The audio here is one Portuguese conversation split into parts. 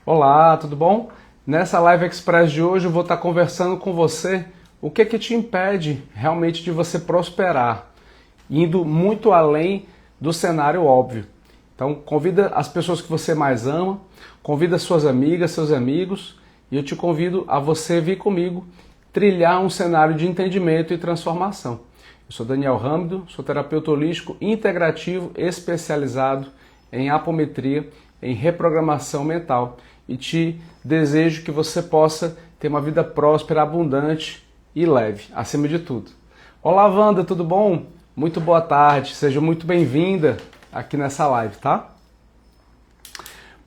Olá, tudo bom? Nessa Live Express de hoje eu vou estar conversando com você o que te impede realmente de você prosperar, indo muito além do cenário óbvio. Então convida as pessoas que você mais ama, convida suas amigas, seus amigos e eu te convido a você vir comigo trilhar um cenário de entendimento e transformação. Eu sou Daniel Râmido, sou terapeuta holístico integrativo especializado em apometria, em reprogramação mental e te desejo que você possa ter uma vida próspera, abundante e leve, acima de tudo. Olá, Wanda, tudo bom? Muito boa tarde, seja muito bem-vinda aqui nessa live, tá?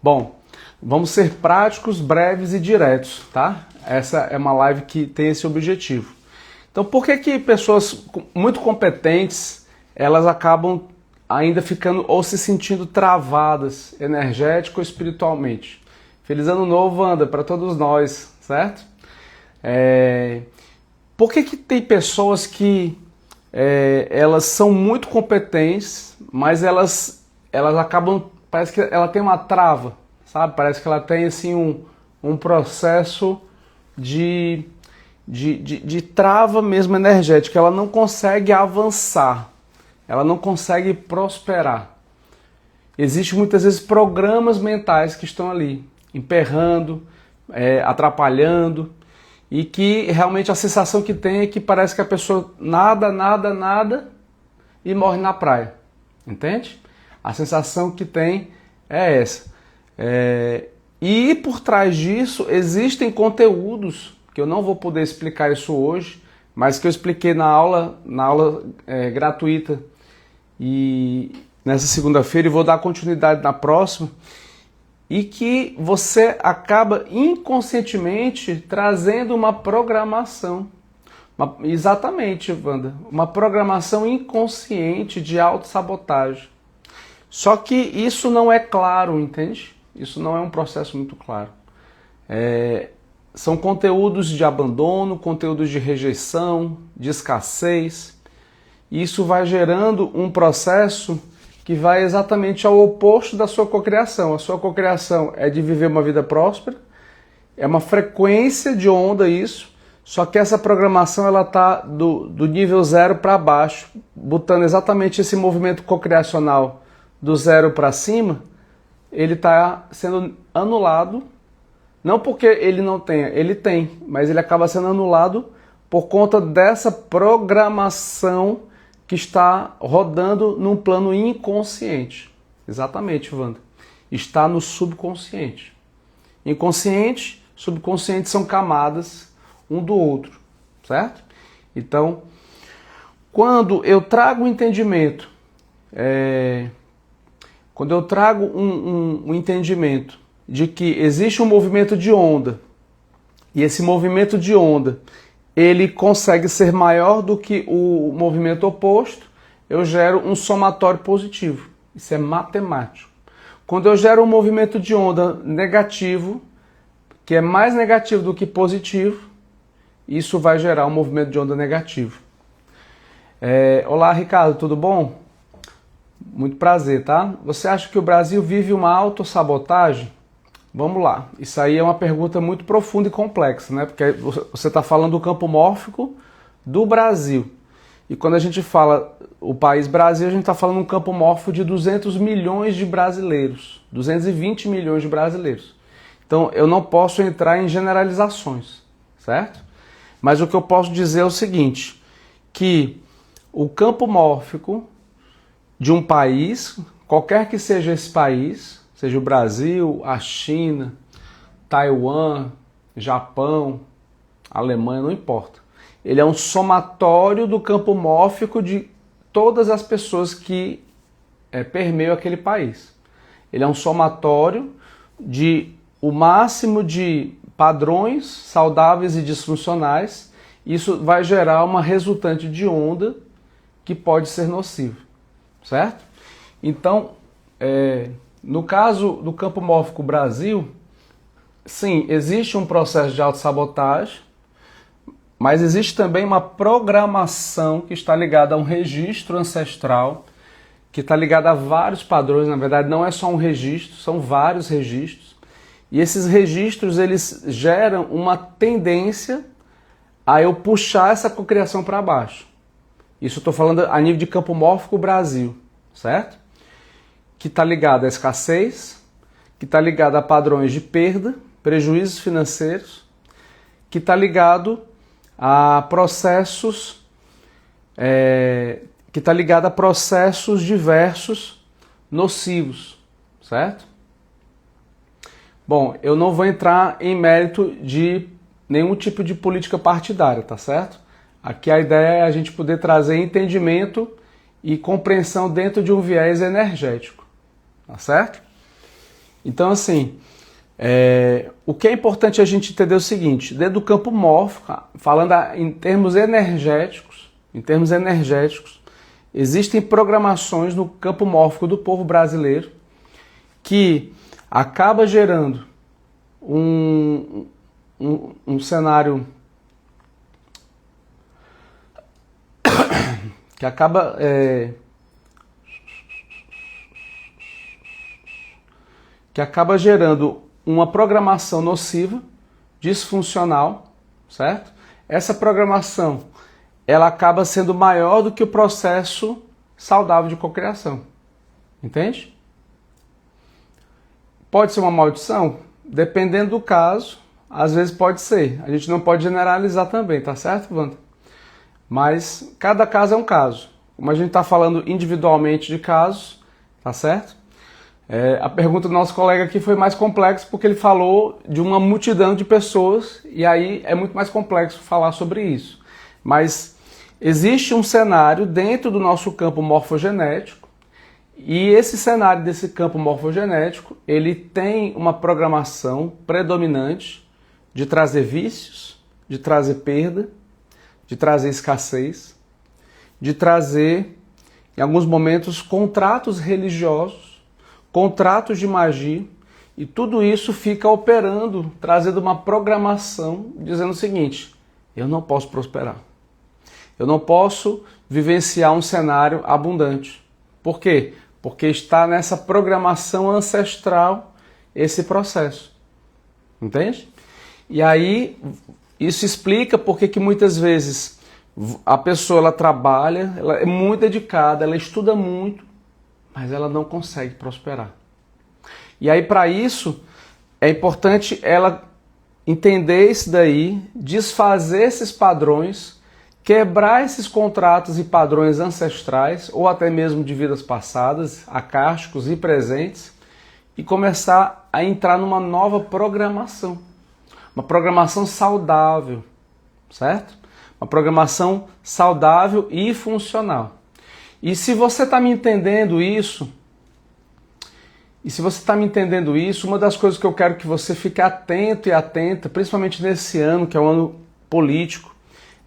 Bom, vamos ser práticos, breves e diretos, tá? Essa é uma live que tem esse objetivo. Então, por que pessoas muito competentes, elas acabam ainda ficando ou se sentindo travadas energético ou espiritualmente? Feliz ano novo, Wanda, para todos nós, certo? Por que tem pessoas que elas são muito competentes, mas elas acabam, parece que ela tem uma trava, sabe? Parece que ela tem assim um processo de trava mesmo energética, ela não consegue avançar, ela não consegue prosperar. Existem muitas vezes programas mentais que estão ali, emperrando, atrapalhando, e que realmente a sensação que tem é que parece que a pessoa nada e morre na praia, entende? A sensação que tem é essa. E por trás disso existem conteúdos, que eu não vou poder explicar isso hoje, mas que eu expliquei na aula gratuita e nessa segunda-feira e vou dar continuidade na próxima, e que você acaba inconscientemente trazendo uma programação. Exatamente, Wanda, uma programação inconsciente de autossabotagem. Só que isso não é claro, entende? Isso não é um processo muito claro. São conteúdos de abandono, conteúdos de rejeição, de escassez. E isso vai gerando um processo que vai exatamente ao oposto da sua cocriação. A sua cocriação é de viver uma vida próspera, é uma frequência de onda isso, só que essa programação ela está do nível 0 para baixo, botando exatamente esse movimento cocriacional do 0 para cima, ele está sendo anulado, não porque ele não tenha, ele tem, mas ele acaba sendo anulado por conta dessa programação que está rodando num plano inconsciente. Exatamente, Wanda. Está no subconsciente. Inconsciente, subconsciente são camadas um do outro, certo? Então, quando eu trago um entendimento, quando eu trago um entendimento de que existe um movimento de onda, e esse movimento de onda ele consegue ser maior do que o movimento oposto, eu gero um somatório positivo. Isso é matemático. Quando eu gero um movimento de onda negativo, que é mais negativo do que positivo, isso vai gerar um movimento de onda negativo. Olá, Ricardo, tudo bom? Muito prazer, tá? Você acha que o Brasil vive uma autossabotagem? Vamos lá, isso aí é uma pergunta muito profunda e complexa, né? Porque você está falando do campo mórfico do Brasil. E quando a gente fala o país Brasil, a gente está falando um campo mórfico de 200 milhões de brasileiros, 220 milhões de brasileiros. Então eu não posso entrar em generalizações, certo? Mas o que eu posso dizer é o seguinte, que o campo mórfico de um país, qualquer que seja esse país, seja o Brasil, a China, Taiwan, Japão, Alemanha, não importa. Ele é um somatório do campo mórfico de todas as pessoas que permeiam aquele país. Ele é um somatório de o máximo de padrões saudáveis e disfuncionais. Isso vai gerar uma resultante de onda que pode ser nociva, certo? Então, no caso do campo mórfico Brasil, sim, existe um processo de autossabotagem, mas existe também uma programação que está ligada a um registro ancestral, que está ligada a vários padrões, na verdade não é só um registro, são vários registros, E esses registros, eles geram uma tendência a eu puxar essa cocriação para baixo. Isso eu estou falando a nível de campo mórfico Brasil, certo? Que está ligado à escassez, que está ligado a padrões de perda, prejuízos financeiros, que está ligado a processos, diversos, nocivos, certo? Bom, eu não vou entrar em mérito de nenhum tipo de política partidária, tá certo? Aqui a ideia é a gente poder trazer entendimento e compreensão dentro de um viés energético, tá certo? Então, assim, o que é importante a gente entender é o seguinte: dentro do campo mórfico, falando em termos energéticos, existem programações no campo mórfico do povo brasileiro que acaba gerando um cenário que acaba gerando uma programação nociva, disfuncional, certo? Essa programação, ela acaba sendo maior do que o processo saudável de cocriação. Entende? Pode ser uma maldição? Dependendo do caso, às vezes pode ser. A gente não pode generalizar também, tá certo, Wanda? Mas cada caso é um caso. Como a gente está falando individualmente de casos, tá certo? A pergunta do nosso colega aqui foi mais complexa porque ele falou de uma multidão de pessoas e aí é muito mais complexo falar sobre isso. Mas existe um cenário dentro do nosso campo morfogenético e esse cenário desse campo morfogenético, ele tem uma programação predominante de trazer vícios, de trazer perda, de trazer escassez, de trazer, em alguns momentos, contratos religiosos, contratos de magia, e tudo isso fica operando, trazendo uma programação, dizendo o seguinte: eu não posso prosperar. Eu não posso vivenciar um cenário abundante. Por quê? Porque está nessa programação ancestral esse processo. Entende? E aí, isso explica porque que muitas vezes a pessoa ela trabalha, ela é muito dedicada, ela estuda muito, mas ela não consegue prosperar. E aí, para isso, é importante ela entender isso daí, desfazer esses padrões, quebrar esses contratos e padrões ancestrais, ou até mesmo de vidas passadas, acásticos e presentes, e começar a entrar numa nova programação. Uma programação saudável, certo? Uma programação saudável e funcional. E se você está me entendendo isso, uma das coisas que eu quero que você fique atento e atenta, principalmente nesse ano, que é um ano político,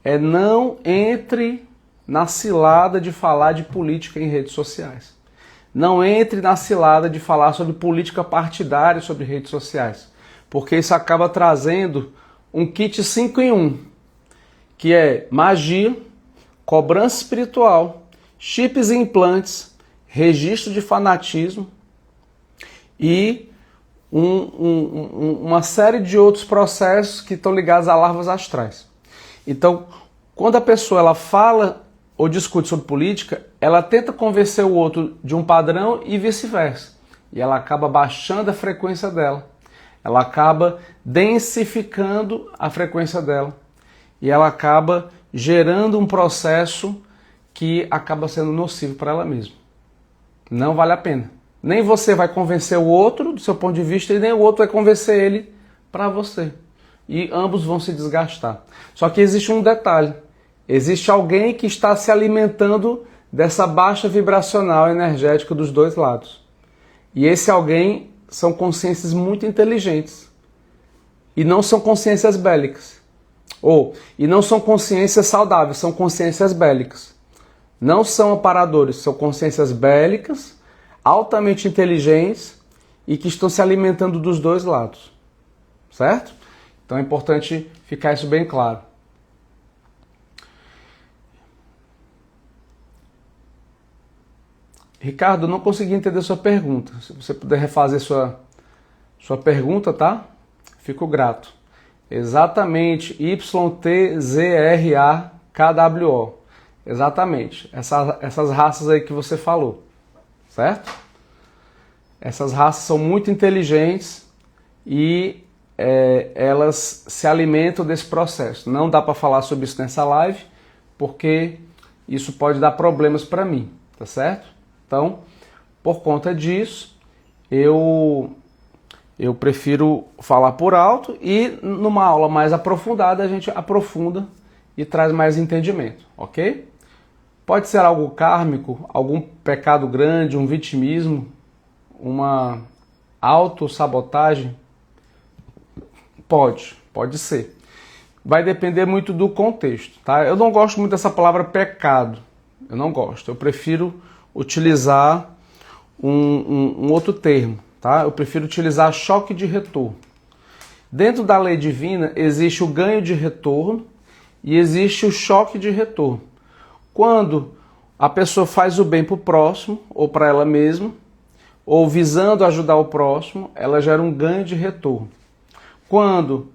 é não entre na cilada de falar de política em redes sociais. Não entre na cilada de falar sobre política partidária sobre redes sociais, porque isso acaba trazendo um kit 5 em 1, que é magia, cobrança espiritual, chips e implantes, registro de fanatismo e uma série de outros processos que estão ligados a larvas astrais. Então, quando a pessoa ela fala ou discute sobre política, ela tenta convencer o outro de um padrão e vice-versa. E ela acaba baixando a frequência dela. Ela acaba densificando a frequência dela. E ela acaba gerando um processo que acaba sendo nocivo para ela mesma. Não vale a pena. Nem você vai convencer o outro do seu ponto de vista e nem o outro vai convencer ele para você. E ambos vão se desgastar. Só que existe um detalhe. Existe alguém que está se alimentando dessa baixa vibracional energética dos dois lados. E esse alguém são consciências muito inteligentes. E não são consciências bélicas. E não são consciências saudáveis, são consciências bélicas. Não são amparadores, são consciências bélicas, altamente inteligentes e que estão se alimentando dos dois lados. Certo? Então é importante ficar isso bem claro. Ricardo, não consegui entender sua pergunta. Se você puder refazer sua Sua pergunta, tá? Fico grato. Exatamente, YTZRAKWO. Exatamente, essas raças aí que você falou, certo? Essas raças são muito inteligentes e elas se alimentam desse processo. Não dá para falar sobre isso nessa live, porque isso pode dar problemas para mim, tá certo? Então, por conta disso, eu prefiro falar por alto e numa aula mais aprofundada a gente aprofunda e traz mais entendimento, ok? Pode ser algo kármico, algum pecado grande, um vitimismo, uma autossabotagem? Pode ser. Vai depender muito do contexto, tá? Eu não gosto muito dessa palavra pecado, eu não gosto. Eu prefiro utilizar um outro termo, tá? Eu prefiro utilizar choque de retorno. Dentro da lei divina existe o ganho de retorno e existe o choque de retorno. Quando a pessoa faz o bem para o próximo ou para ela mesma, ou visando ajudar o próximo, ela gera um ganho de retorno. Quando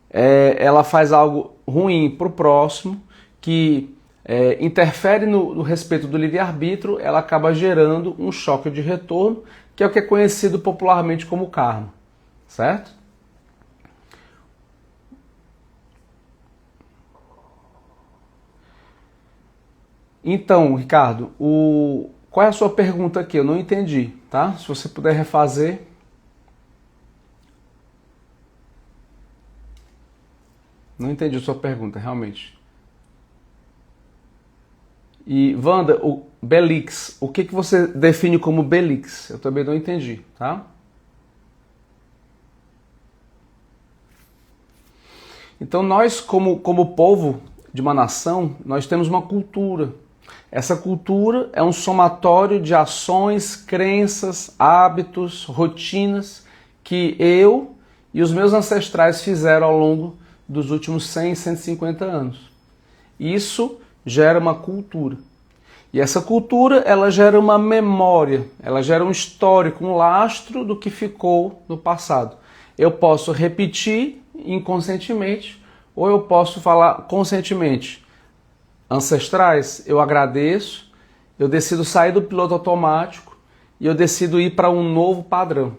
ela faz algo ruim para o próximo, que interfere no respeito do livre-arbítrio, ela acaba gerando um choque de retorno, que é o que é conhecido popularmente como karma, certo? Então, Ricardo, qual é a sua pergunta aqui? Eu não entendi, tá? Se você puder refazer. Não entendi a sua pergunta, realmente. E, Wanda, o Belix, o que você define como Belix? Eu também não entendi, tá? Então nós, como povo de uma nação, nós temos uma cultura. Essa cultura é um somatório de ações, crenças, hábitos, rotinas que eu e os meus ancestrais fizeram ao longo dos últimos 100, 150 anos. Isso gera uma cultura. E essa cultura, ela gera uma memória, ela gera um histórico, um lastro do que ficou no passado. Eu posso repetir inconscientemente ou eu posso falar conscientemente. Ancestrais, eu agradeço, eu decido sair do piloto automático e eu decido ir para um novo padrão.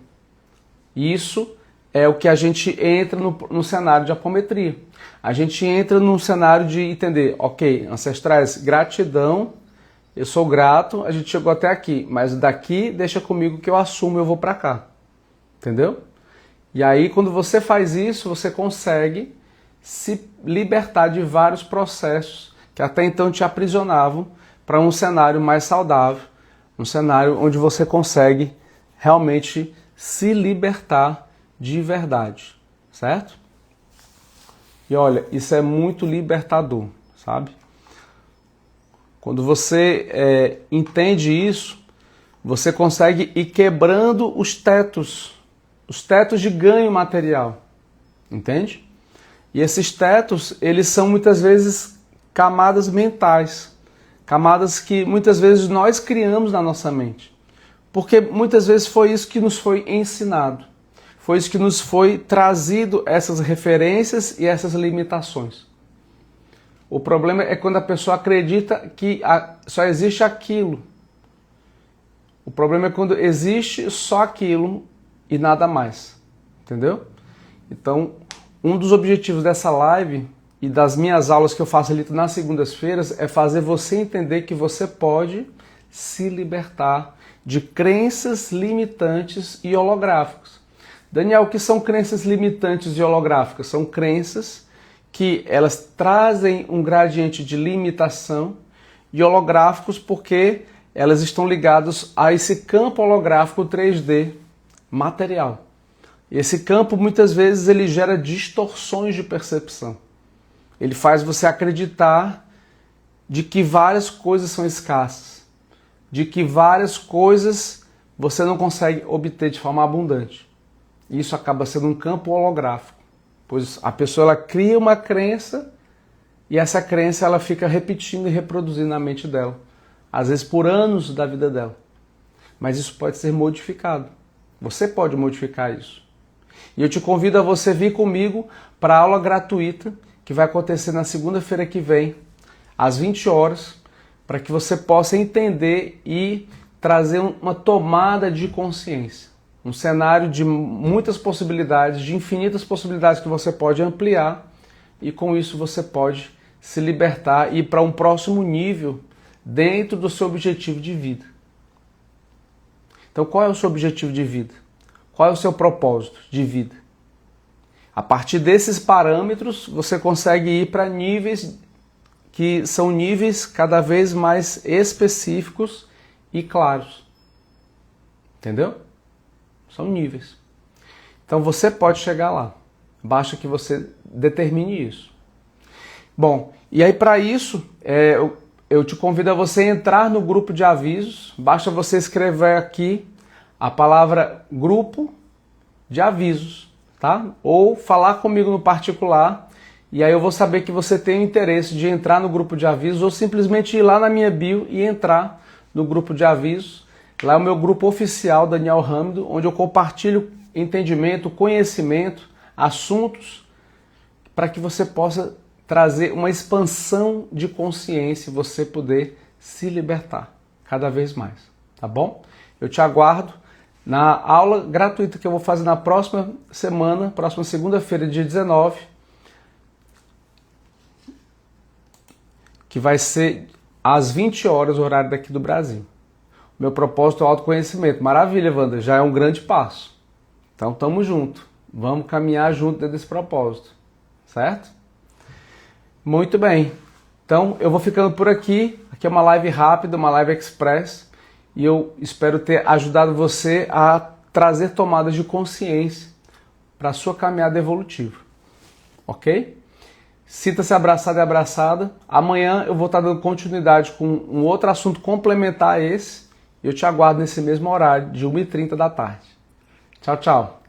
Isso é o que a gente entra no cenário de apometria. A gente entra num cenário de entender, ok, ancestrais, gratidão, eu sou grato, a gente chegou até aqui, mas daqui deixa comigo que eu assumo, eu vou para cá. Entendeu? E aí quando você faz isso, você consegue se libertar de vários processos que até então te aprisionavam para um cenário mais saudável, um cenário onde você consegue realmente se libertar de verdade, certo? E olha, isso é muito libertador, sabe? Quando você entende isso, você consegue ir quebrando os tetos de ganho material, entende? E esses tetos, eles são muitas vezes camadas mentais, camadas que muitas vezes nós criamos na nossa mente. Porque muitas vezes foi isso que nos foi ensinado. Foi isso que nos foi trazido, essas referências e essas limitações. O problema é quando a pessoa acredita que só existe aquilo. O problema é quando existe só aquilo e nada mais. Entendeu? Então, um dos objetivos dessa live e das minhas aulas que eu facilito nas segundas-feiras é fazer você entender que você pode se libertar de crenças limitantes e holográficas. Daniel, o que são crenças limitantes e holográficas? São crenças que elas trazem um gradiente de limitação e holográficos porque elas estão ligadas a esse campo holográfico 3D material. Esse campo muitas vezes ele gera distorções de percepção. Ele faz você acreditar de que várias coisas são escassas, de que várias coisas você não consegue obter de forma abundante. Isso acaba sendo um campo holográfico, pois a pessoa ela cria uma crença e essa crença ela fica repetindo e reproduzindo na mente dela, às vezes por anos da vida dela. Mas isso pode ser modificado. Você pode modificar isso. E eu te convido a você vir comigo para a aula gratuita que vai acontecer na segunda-feira que vem, às 20 horas, para que você possa entender e trazer uma tomada de consciência. Um cenário de muitas possibilidades, de infinitas possibilidades que você pode ampliar e com isso você pode se libertar e ir para um próximo nível dentro do seu objetivo de vida. Então, qual é o seu objetivo de vida? Qual é o seu propósito de vida? A partir desses parâmetros, você consegue ir para níveis que são níveis cada vez mais específicos e claros. Entendeu? São níveis. Então você pode chegar lá. Basta que você determine isso. Bom, e aí para isso, eu te convido a você entrar no grupo de avisos. Basta você escrever aqui a palavra grupo de avisos, tá? Ou falar comigo no particular. E aí eu vou saber que você tem o interesse de entrar no grupo de avisos ou simplesmente ir lá na minha bio e entrar no grupo de avisos. Lá é o meu grupo oficial, Daniel Râmido, onde eu compartilho entendimento, conhecimento, assuntos, para que você possa trazer uma expansão de consciência e você poder se libertar cada vez mais, tá bom? Eu te aguardo na aula gratuita que eu vou fazer na próxima semana, próxima segunda-feira, dia 19, que vai ser às 20 horas, o horário daqui do Brasil. Meu propósito é o autoconhecimento. Maravilha, Wanda, já é um grande passo. Então, tamo junto. Vamos caminhar junto dentro desse propósito. Certo? Muito bem. Então, eu vou ficando por aqui. Aqui é uma live rápida, uma live express. E eu espero ter ajudado você a trazer tomadas de consciência para a sua caminhada evolutiva. Ok? Sinta-se abraçado e abraçada. Amanhã eu vou estar dando continuidade com um outro assunto complementar a esse. E eu te aguardo nesse mesmo horário, de 1h30 da tarde. Tchau, tchau.